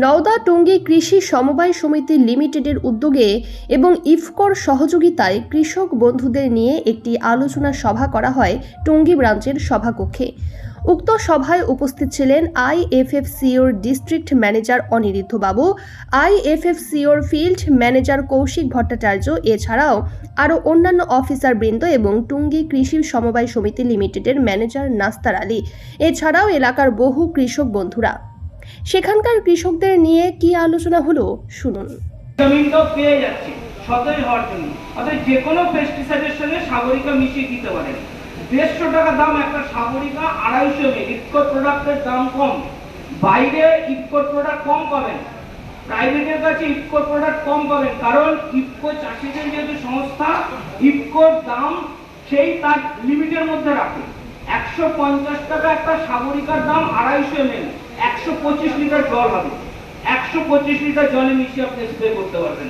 নওদা টঙ্গী কৃষি সমবায় সমিতি লিমিটেডের উদ্যোগে এবং ইফকোর সহযোগিতায় কৃষক বন্ধুদের নিয়ে একটি আলোচনা সভা করা হয় টঙ্গী ব্রাঞ্চের সভাকক্ষে। উক্ত সভায় উপস্থিত ছিলেন আইএফএফসিওর ডিস্ট্রিক্ট ম্যানেজার অনিরুদ্ধ বাবু, আইএফএফসিওর ফিল্ড ম্যানেজার কৌশিক ভট্টাচার্য, এছাড়াও আরও অন্যান্য অফিসারবৃন্দ এবং টঙ্গী কৃষি সমবায় সমিতি লিমিটেডের ম্যানেজার নাস্তার আলী, এছাড়াও এলাকার বহু কৃষক বন্ধুরা। সেখানকার কৃষকদের নিয়ে কি আলোচনা হলো শুনুন। জমিনটাও পেয়ে যাচ্ছে সতই হওয়ার জন্য, অর্থাৎ যে কোনো পেস্টিসাইডের সঙ্গে সাগরিকা মিশিয়ে দিতে পারেন। 150 টাকা দাম একটা সাগরিকা, 250 ml। ইফকো প্রোডাক্টের দাম কম, বাইরে ইফকো প্রোডাক্ট কম পাবেন, প্রাইভেটের কাছে ইফকো প্রোডাক্ট কম পাবেন, কারণ ইফকো চাষিদের যেহেতু সংস্থা, ইফকোর দাম সেই তার লিমিটের মধ্যে রাখে। 150 টাকা একটা সাগরিকার দাম, 250 ml, 125 লিটার জল হবে। 125 লিটার জলে মিশিয়ে আপনি স্প্রে করতে পারবেন।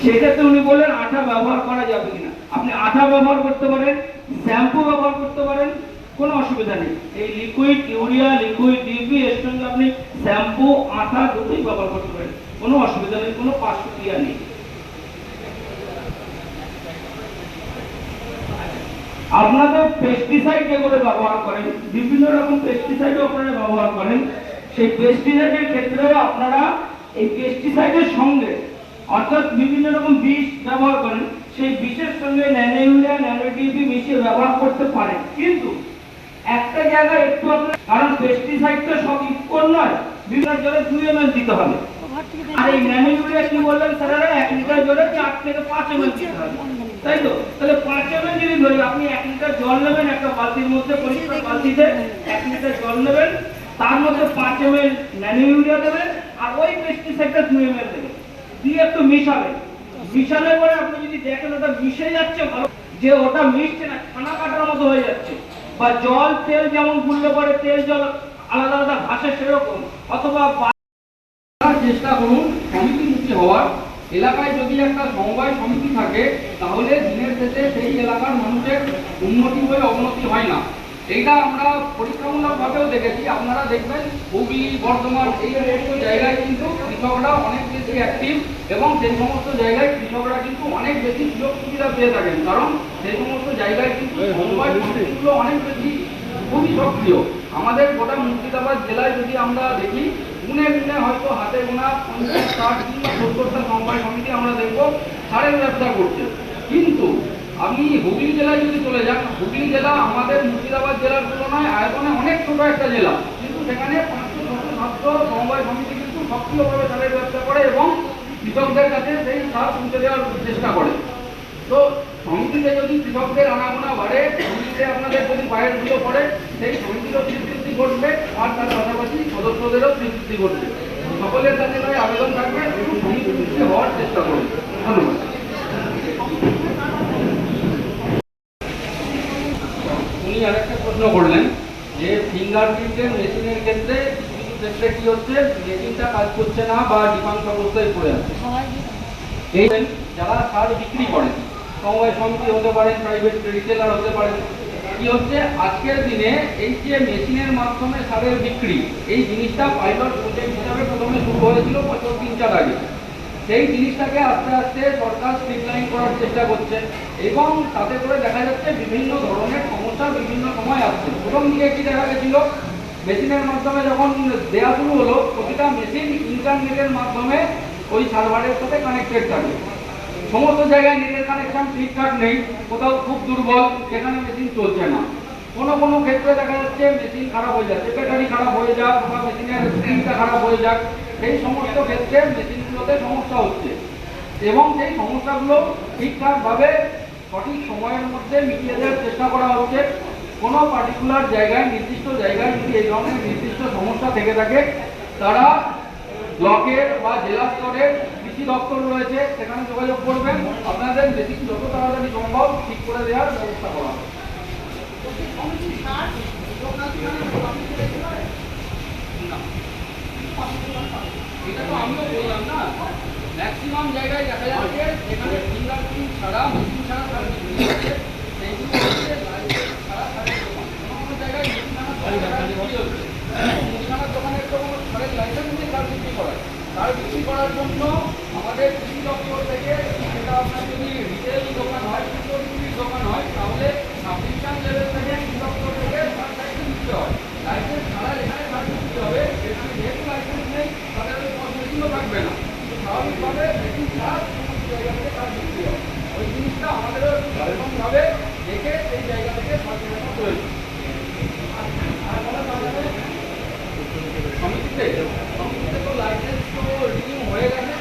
সেক্ষেত্রে উনি বললেন আঠা ব্যবহার করা যাবে কিনা। আপনি আঠা ব্যবহার করতে পারেন, শ্যাম্পু ব্যবহার করতে পারেন, কোনো অসুবিধা নেই। এই লিকুইড ইউরিয়া, লিকুইড ডিপি, এর সঙ্গে আপনি শ্যাম্পু, আঠা দুটোই ব্যবহার করতে পারেন, কোনো অসুবিধা নেই, কোনো পার্শ্বক্রিয়া নেই। আপনাদের পেস্টিসাইড যেগুলো ব্যবহার করেন, বিভিন্ন রকম পেস্টিসাইডও আপনারা ব্যবহার করেন, সেই পেস্টিসাইডের ক্ষেত্রেও আপনারা এই পেস্টিসাইডের সঙ্গে অর্থাৎ বিভিন্ন রকম বিষ ব্যবহার করেন, সেই বিষের সঙ্গে ন্যানো ইউরিয়া, ন্যানো ডিপি মিশিয়ে ব্যবহার করতে পারেন। কিন্তু একটা জায়গায় একটু আপনার, কারণ পেস্টিসাইড তো সব ইফকোর নয়, বিভিন্ন জলে 2 ml দিতে হবে। আর এই ন্যানো ইউরিয়া কি বললেন স্যারেরা, 1 লিটার জলে 4 থেকে 5 ml দিতে হবে, তাই তো? তাহলে 5 ml যদি ধরি, আপনি 1 লিটার জল নেবেন, একটা বালতির মধ্যে, পরিষ্কার বালতিতে 1 লিটার জল নেবেন, তার মধ্যে 5 ml ন্যানো ইউরিয়া দেবেন, আর ওই পেস্টিসাইডটা 2 ml দেবেন, দিয়ে একটু মিশাবেন। মিশানোর পরে আপনি যদি দেখেন ওটা মিশে যাচ্ছে, ভালো যে ওটা মিশছে না, ছানা কাটার মতো হয়ে যাচ্ছে, বা জল তেল যেমন গুললে পরে তেল জল আলাদা আলাদা ভাসে সেরকম, অথবা চেষ্টা করুন সমিতিমুখী হওয়ার। এলাকায় যদি একটা সমবায় সমিতি থাকে, তাহলে দিনের শেষে সেই এলাকার মানুষের উন্নতি হয়ে অবনতি হয় না। এইটা আমরা পরীক্ষামূলকভাবেও দেখেছি। আপনারা দেখবেন হুগলি, বর্ধমান, এই সমস্ত জায়গায় কিন্তু কৃষকরা অনেক বেশি অ্যাক্টিভ, এবং সেই সমস্ত জায়গায় কৃষকরা কিন্তু অনেক বেশি সুযোগ সুবিধা পেয়ে থাকেন, কারণ সেই সমস্ত জায়গায় কিন্তু সমবায় সমিতিগুলো অনেক বেশি খুবই সক্রিয়। আমাদের গোটা মুর্শিদাবাদ জেলায় যদি আমরা দেখি, গুনে গুনে হয়তো হাতে গোনা 50, 60 কিংবা 70টা সমবায় সমিতি আমরা দেখবো সারের ব্যবসা করছে। কিন্তু আপনি হুগলি জেলায় যদি চলে যান, হুগলি জেলা আমাদের মুর্শিদাবাদ জেলার তুলনায় আয়তনে অনেক ছোট একটা জেলা, কিন্তু সেখানে 500-600 সমবায় সমিতি কিন্তু সক্রিয়ভাবে সারের ব্যবসা করে এবং কৃষকদের কাছে সেই সার পৌঁছে দেওয়ার চেষ্টা করে। তো সমিতিতে যদি কৃষকদের আনাগোনা বাড়ে, সমিতিতে আপনাদের যদি পায়ের ধুলো পড়ে, সেই সমিতিরও স্বীকৃতি ঘটবে, আর তার পাশাপাশি সদস্যদেরও স্বীকৃতি ঘটবে। সকলের কাছে নয় আবেদন থাকবে, একটু সমিতিমুখী হওয়ার চেষ্টা করুন। ধন্যবাদ। উনি আরেকটা প্রশ্ন করলেন যে ফিঙ্গারপ্রিন্টের মেশিনের ক্ষেত্রে কিছু ক্ষেত্রে কি হচ্ছে, মেশিনটা কাজ করছে না বা ডিফাংস অবস্থায় পড়ে আছে। এই যারা সার বিক্রি করেন, সমবায় সমিতি হতে পারেন, প্রাইভেট রিটেলার হতে পারেন, কি হচ্ছে আজকের দিনে এই যে মেশিনের মাধ্যমে সারের বিক্রি, এই জিনিসটা পাইলট প্রজেক্ট হিসাবে প্রথমে শুরু হয়েছিল 3-4 আগে। সেই জিনিসটাকে আস্তে আস্তে সরকার স্ট্রিমলাইন করার চেষ্টা করছে, এবং তাতে করে দেখা যাচ্ছে বিভিন্ন ধরনের সমস্যা বিভিন্ন সময় আসছে। প্রথম দিকে কি দেখা গেছিল, মেশিনের মাধ্যমে যখন দেওয়া শুরু হলো, প্রতিটা মেশিন ইন্টারনেটের মাধ্যমে ওই সার্ভারের সাথে কানেক্টেড থাকে। সমস্ত জায়গায় নেটের কানেকশন ঠিকঠাক নেই, কোথাও খুব দুর্বল, সেখানে মেশিন চলছে না। কোনো ক্ষেত্রে দেখা যাচ্ছে মেশিন খারাপ হয়ে যাচ্ছে, ব্যাটারি খারাপ হয়ে যাক বা মেশিনের স্ক্রিনটা খারাপ হয়ে যাক, সেই সমস্ত ক্ষেত্রে মেশিনগুলোতে সমস্যা হচ্ছে, এবং সেই সমস্যাগুলো ঠিকঠাকভাবে সঠিক সময়ের মধ্যে মিটিয়ে দেওয়ার চেষ্টা করা হচ্ছে। কোনো পার্টিকুলার জায়গায়, নির্দিষ্ট জায়গায় যদি এই ধরনের নির্দিষ্ট সমস্যা থেকে থাকে, তারা ব্লকের বা জেলা স্তরের কৃষি দপ্তর রয়েছে, সেখানে যোগাযোগ করবেন, আপনাদের মেশিন যত তাড়াতাড়ি সম্ভব ঠিক করে দেওয়ার ব্যবস্থা করা হবে। এটা তো আমিও বললাম না, ম্যাক্সিমাম জায়গায় দেখা যাচ্ছে যেখানে ফিঙ্গারপ্রিন্ট ছাড়া, মেশিন ছাড়া সার বিক্রি হচ্ছে, সেইগুলো হচ্ছে ছাড়া সারের দোকান। কোনো জায়গায় মুদিখানার দোকানের তো কোনো সারের লাইসেন্স নেই সার বিক্রি তার বিক্রি করার জন্য আমাদের কৃষি দপ্তর থেকে, সেটা আপনার যদি রিটেল দোকান হয়, খুচরো দোকান হয়, তাহলে সাবডিভিশন লেভেল থেকে কৃষি দপ্তর থেকে তার লাইসেন্স দিতে হয়। লাইসেন্স ছাড়া এখানে কাজ করতে হবে। এখানে যেহেতু লাইসেন্স নেই, তাদের মেশিনও থাকবে না, স্বাভাবিকভাবে মেশিন ছাড়া সমস্ত জায়গা থেকে কাজ করতে হবে। ওই জিনিসটা আমাদেরও এরকমভাবে দেখে সেই জায়গা থেকে সাবডিভিশন প্রয়োজন। সমিতিতে তো লাইসেন্স তো রিনিউ হয়ে গেছে।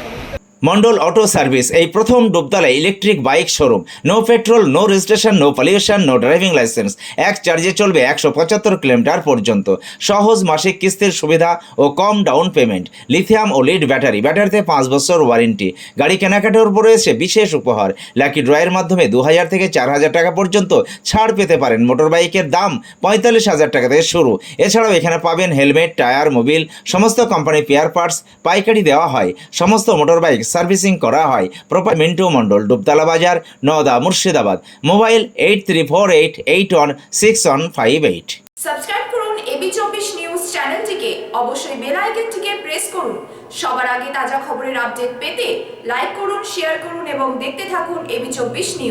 মন্ডল অটো সার্ভিস এই প্রথম ডুবতলায় electric bike showroom. No petrol, no registration, no pollution, no driving licence. এক চার্জে চলবে 175 কিলোমিটার পর্যন্ত। সহজ মাসিক কিস্তির সুবিধা ও কম ডাউন পেমেন্ট। লিথিয়াম ও লিড ব্যাটারি, ব্যাটারিতে 5 বছর ওয়ারেন্টি। গাড়ি কেনাকাটার উপর রয়েছে বিশেষ উপহার। লাকি ড্রয়ের মাধ্যমে 2000 থেকে 4000 টাকা পর্যন্ত ছাড় পেতে পারেন। মোটর বাইকের দাম 45,000 টাকা থেকে শুরু। এছাড়াও এখানে পাবেন হেলমেট, টায়ার, মোবিল, সমস্ত কোম্পানির পেয়ার পার্টস পাইকারি দেওয়া হয়। সমস্ত মোটর বাইক সার্ভিসিং করা হয়। প্রপার মিন্টু মন্ডল, ডুবতলা বাজার, নওদা, মুর্শিদাবাদ। মোবাইল 8348816158। সাবস্ক্রাইব করুন এবি24 নিউজ চ্যানেলটিকে, অবশ্যই বেল আইকনটিকে প্রেস করুন। সবার আগে তাজা খবরের আপডেট পেতে লাইক করুন, শেয়ার করুন এবং দেখতে থাকুন এবি24 নিউজ।